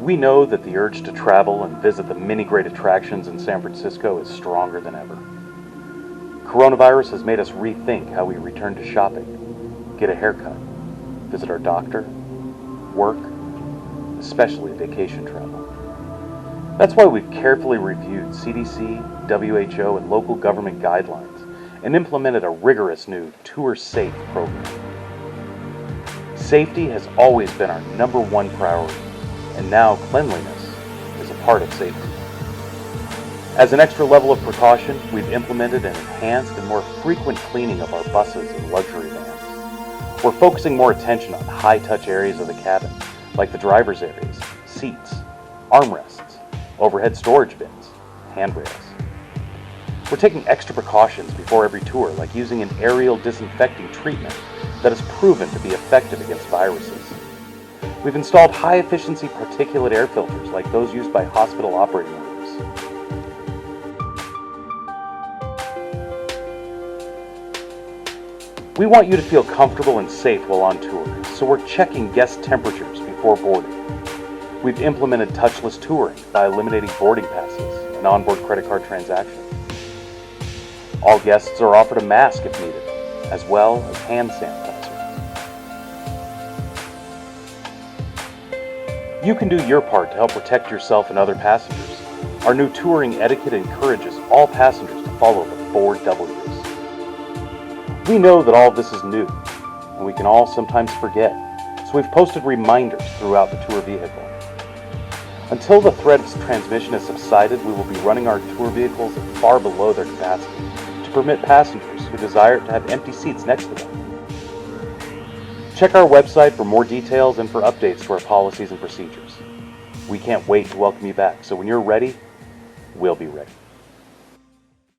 We know that the urge to travel and visit the many great attractions in San Francisco is stronger than ever. Coronavirus has made us rethink how we return to shopping, get a haircut, visit our doctor, work, especially vacation travel. That's why we've carefully reviewed CDC, WHO, and local government guidelines and implemented a rigorous new Tour Safe program. Safety has always been our number one priority, and now cleanliness is a part of safety. As an extra level of precaution, we've implemented an enhanced and more frequent cleaning of our buses and luxury vans. We're focusing more attention on high-touch areas of the cabin, like the driver's areas, seats, armrests, overhead storage bins, handrails. We're taking extra precautions before every tour, like using an aerial disinfecting treatment that has proven to be effective against viruses. We've installed high-efficiency particulate air filters like those used by hospital operating rooms. We want you to feel comfortable and safe while on tour, so we're checking guest temperatures before boarding. We've implemented touchless touring by eliminating boarding passes and onboard credit card transactions. All guests are offered a mask if needed, as well as hand sanitizer. You can do your part to help protect yourself and other passengers. Our new touring etiquette encourages all passengers to follow the 4 W's. We know that all of this is new, and we can all sometimes forget, so we've posted reminders throughout the tour vehicle. Until the threat of transmission has subsided, we will be running our tour vehicles at far below their capacity to permit passengers who desire to have empty seats next to them. Check our website for more details and for updates to our policies and procedures. We can't wait to welcome you back, so when you're ready, we'll be ready.